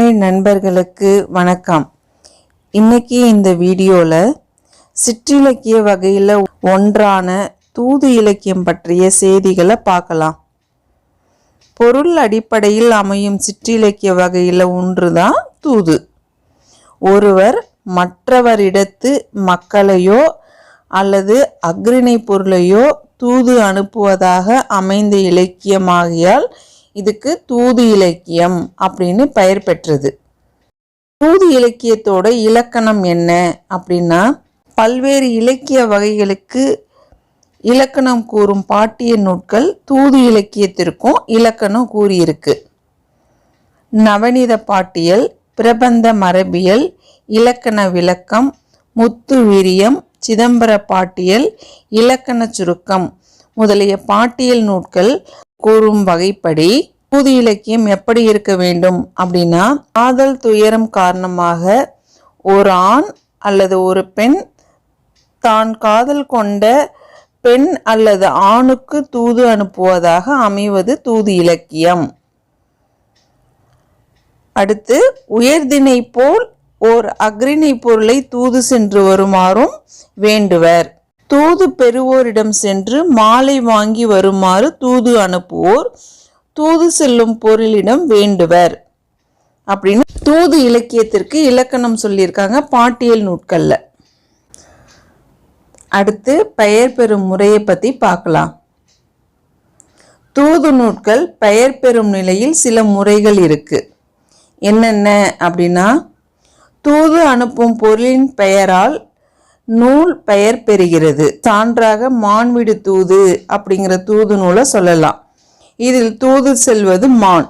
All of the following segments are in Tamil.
தமிழ் நண்பர்களுக்கு வணக்கம். இன்னைக்கு இந்த வீடியோவில் சிற்றிலக்கிய வகையில் ஒன்றான தூது இலக்கியம் பற்றிய செய்திகளை பார்க்கலாம். பொருள் அடிப்படையில் அமையும் சிற்றிலக்கிய வகையில் ஒன்றுதான் தூது. ஒருவர் மற்றவரிடத்து மக்களையோ அல்லது அக்ரிணை பொருளையோ தூது அனுப்புவதாக அமைந்த இலக்கியமாகியால் இதுக்கு தூது இலக்கியம் அப்படின்னு பெயர் பெற்றது. தூது இலக்கியத்தோட இலக்கணம் என்ன அப்படின்னா, பல்வேறு இலக்கிய வகைகளுக்கு இலக்கணம் கூறும் பாட்டிய நூட்கள் தூது இலக்கியத்திற்கும் இலக்கணம் கூறியிருக்கு. நவநீத பாட்டியல், பிரபந்த மரபியல், இலக்கண விளக்கம், முத்து விரியம், சிதம்பர பாட்டியல், இலக்கண சுருக்கம் முதலிய பாட்டியல் நூட்கள் கூறும் வகைப்படி தூது இலக்கியம் எப்படி இருக்க வேண்டும் அப்படின்னா, காதல் துயரம் காரணமாக ஒரு ஆண் அல்லது ஒரு பெண் தான் காதல் கொண்ட பெண் அல்லது ஆணுக்கு தூது அனுப்புவதாக அமைவது தூது இலக்கியம். அடுத்து, உயர்திணை போல் ஓர் அக்ரிணை பொருளை தூது சென்று வருமாறும் வேண்டுவர். தூது பெறுவோரிடம் சென்று மாலை வாங்கி வருமாறு தூது அனுப்புவோர் தூது செல்லும் பொருளிடம் வேண்டுவர் அப்படின்னு தூது இலக்கியத்திற்கு இலக்கணம் சொல்லியிருக்காங்க பாட்டியல் நூட்கள்ல. அடுத்து, பெயர் பெறும் முறையை பத்தி பார்க்கலாம். தூது நூட்கள் பெயர் பெறும் நிலையில் சில முறைகள் இருக்கு. என்னென்ன அப்படின்னா, தூது அனுப்பும் பொருளின் பெயரால் நூல் பெயர் பெறுகிறது. சான்றாக மான்விடு தூது அப்படிங்கிற தூது நூலை சொல்லலாம். இதில் தூது செல்வது மான்.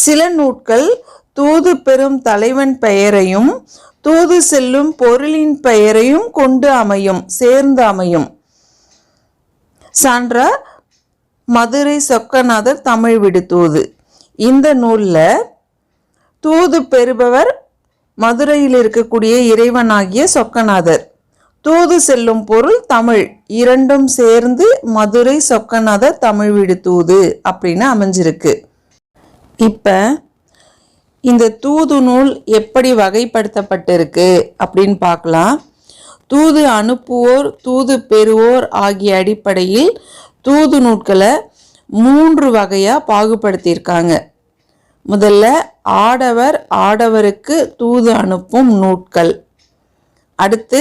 சில நூட்கள் தூது பெறும் தலைவன் பெயரையும் தூது செல்லும் பொருளின் பெயரையும் கொண்டு அமையும், சேர்ந்து அமையும். சான்றா மதுரை சொக்கநாதர் தமிழ் விடு தூது. இந்த நூல்ல தூது பெறுபவர் மதுரையில் இருக்கக்கூடிய இறைவனாகிய சொக்கநாதர், தூது செல்லும் பொருள் தமிழ், இரண்டும் சேர்ந்து மதுரை சொக்கநாதர் தமிழ் விடு தூது அப்படின்னு அமைஞ்சிருக்கு. இப்ப இந்த தூது நூல் எப்படி வகைப்படுத்தப்பட்டிருக்கு அப்படின்னு பார்க்கலாம். தூது அனுப்புவோர் தூது பெறுவோர் ஆகிய அடிப்படையில் தூது நூட்களை 3 வகையா பாகுபடுத்தியிருக்காங்க. முதல்ல, ஆடவர் ஆடவருக்கு தூது அனுப்பும் நூட்கள். அடுத்து,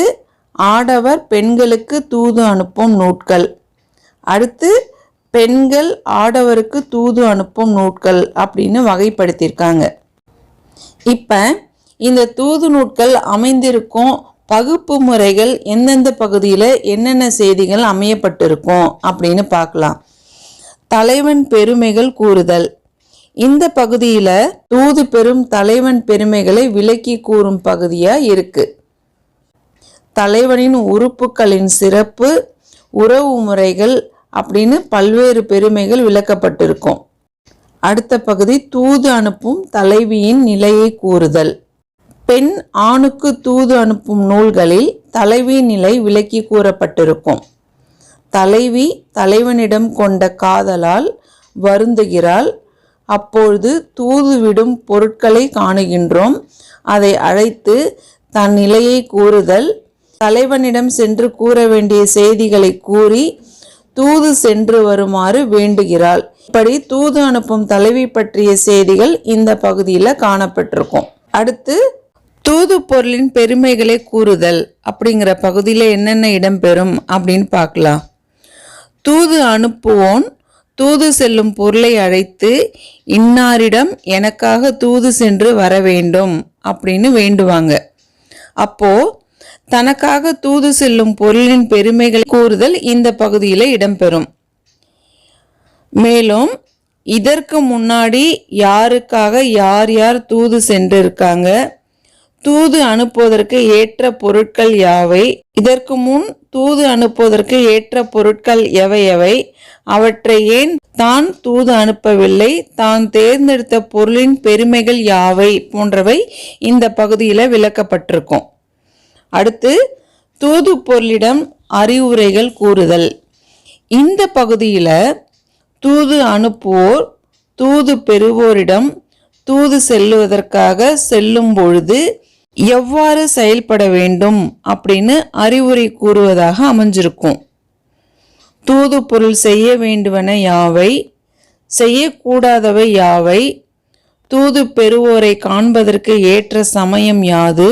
ஆடவர் பெண்களுக்கு தூது அனுப்பும் நூட்கள். அடுத்து, பெண்கள் ஆடவருக்கு தூது அனுப்பும் நூட்கள் அப்படின்னு வகைப்படுத்தியிருக்காங்க. இப்ப இந்த தூது நூட்கள் அமைந்திருக்கும் பகுப்பு முறைகள் எந்தெந்த பகுதியில் என்னென்ன செய்திகள் அமையப்பட்டிருக்கும் அப்படின்னு பார்க்கலாம். தலைவன் பெருமைகள் கூறுதல். இந்த பகுதியில தூது பெறும் தலைவன் பெருமைகளை விளக்கி கூறும் பகுதியா இருக்கு. தலைவனின் உறுப்புகளின் சிறப்பு, உறவு முறைகள் அப்படின்னு பல்வேறு பெருமைகள் விளக்கப்பட்டிருக்கும். அடுத்த பகுதி தூது அனுப்பும் தலைவியின் நிலையை கூறுதல். பெண் ஆணுக்கு தூது அனுப்பும் நூல்களில் தலைவி நிலை விளக்கி கூறப்பட்டிருக்கும். தலைவி தலைவனிடம் கொண்ட காதலால் வருந்துகிறாள். அப்பொழுது தூது விடும் பொருட்களை காணுகின்றோம். அதை அழைத்து தன் நிலையை கூறுதல். தலைவனிடம் சென்று கூற வேண்டிய செய்திகளை கூறி தூது சென்று வருமாறு வேண்டுகிறாள். இப்படி தூது அனுப்பும் தலைவி பற்றிய செய்திகள் இந்த பகுதியில் காணப்பட்டிருக்கும். அடுத்து, தூது பொருளின் பெருமைகளை கூறுதல் அப்படிங்கிற பகுதியில் என்னென்ன இடம்பெறும் அப்படின்னு பார்க்கலாம். தூது அனுப்புவோன் தூது செல்லும் பொருளை அழைத்து இன்னாரிடம் எனக்காக தூது சென்று வர வேண்டும் அப்படின்னு வேண்டுவாங்க. அப்போ தனக்காக தூது செல்லும் பொருளின் பெருமைகளை கூறுதல் இந்த பகுதியில் இடம்பெறும். மேலும் இதற்கு முன்னாடி யாருக்காக யார் யார் தூது சென்றிருக்காங்க, தூது அனுப்புவதற்கு ஏற்ற பொருட்கள் யாவை, இதற்கு முன் தூது அனுப்புவதற்கு ஏற்ற பொருட்கள் எவை எவை, அவற்றை ஏன் தான் தூது அனுப்பவில்லை, தான் தேர்ந்தெடுத்த பொருளின் பெருமைகள் யாவை போன்றவை இந்த பகுதியில் விளக்கப்பட்டிருக்கும். அடுத்து, தூது பொருளிடம் அறிவுரைகள் கூறுதல். இந்த பகுதியில் தூது அனுப்புவோர் தூது பெறுவோரிடம் தூது செல்லுவதற்காக செல்லும் பொழுது எவ்வாறு செயல்பட வேண்டும் அப்படின்னு அறிவுரை கூறுவதாக அமைஞ்சிருக்கும். தூது பொருள் செய்ய வேண்டுவன யாவை, செய்யக்கூடாதவை யாவை, தூது பெறுவோரை காண்பதற்கு ஏற்ற சமயம் யாது,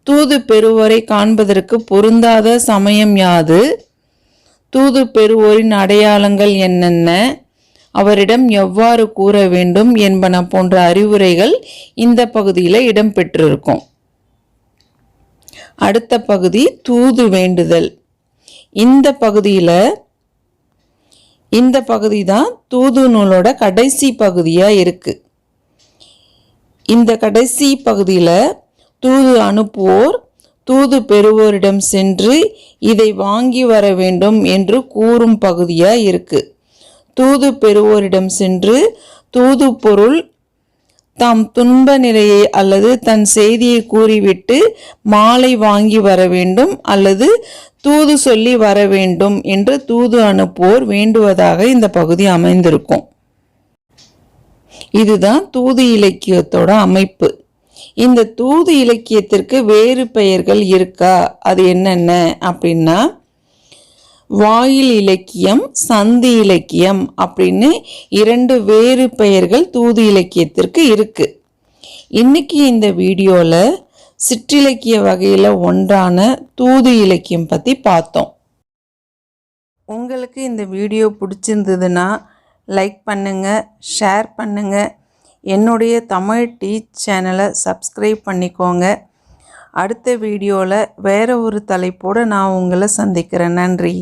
தூது பெறுவோரை காண்பதற்கு பொருந்தாத சமயம் யாது, தூது பெறுவோரின் அடையாளங்கள் என்னென்ன, அவரிடம் எவ்வாறு கூற வேண்டும் என்பன போன்ற அறிவுரைகள் இந்த பகுதியில் இடம்பெற்றிருக்கும். அடுத்த பகுதி தூது வேண்டுதல். இந்த பகுதி தான் தூது நூலோட கடைசி பகுதியாக இருக்குது. இந்த கடைசி பகுதியில் தூது அனுப்புவோர் தூது பெறுவோரிடம் சென்று இதை வாங்கி வர வேண்டும் என்று கூறும் பகுதியாக இருக்குது. தூது பெறுவோரிடம் சென்று தூது பொருள் தாம் துன்ப நிலையை அல்லது தன் செய்தியை கூறிவிட்டு மாலை வாங்கி வர வேண்டும் அல்லது தூது சொல்லி வர வேண்டும் என்று தூது அனுப்புவோர் வேண்டுவதாக இந்த பகுதி அமைந்திருக்கும். இதுதான் தூது இலக்கியத்தோட அமைப்பு. இந்த தூது இலக்கியத்திற்கு வேறு பெயர்கள் இருக்கா? அது என்னென்ன அப்படின்னா, வாயில் இலக்கியம், சந்தி இலக்கியம் அப்படின்னு 2 வேறு பெயர்கள் தூது இலக்கியத்திற்கு இருக்கு. இன்னைக்கு இந்த வீடியோவில் சிற்றிலக்கிய வகையில் ஒன்றான தூது இலக்கியம் பற்றி பார்த்தோம். உங்களுக்கு இந்த வீடியோ பிடிச்சிருந்ததுன்னா லைக் பண்ணுங்கள், ஷேர் பண்ணுங்கள், என்னுடைய தமிழ் டீச் சேனலை சப்ஸ்கிரைப் பண்ணிக்கோங்க. அடுத்த வீடியோவில் வேறு ஒரு தலைப்போடு நான் உங்களை சந்திக்கிறேன். நன்றி.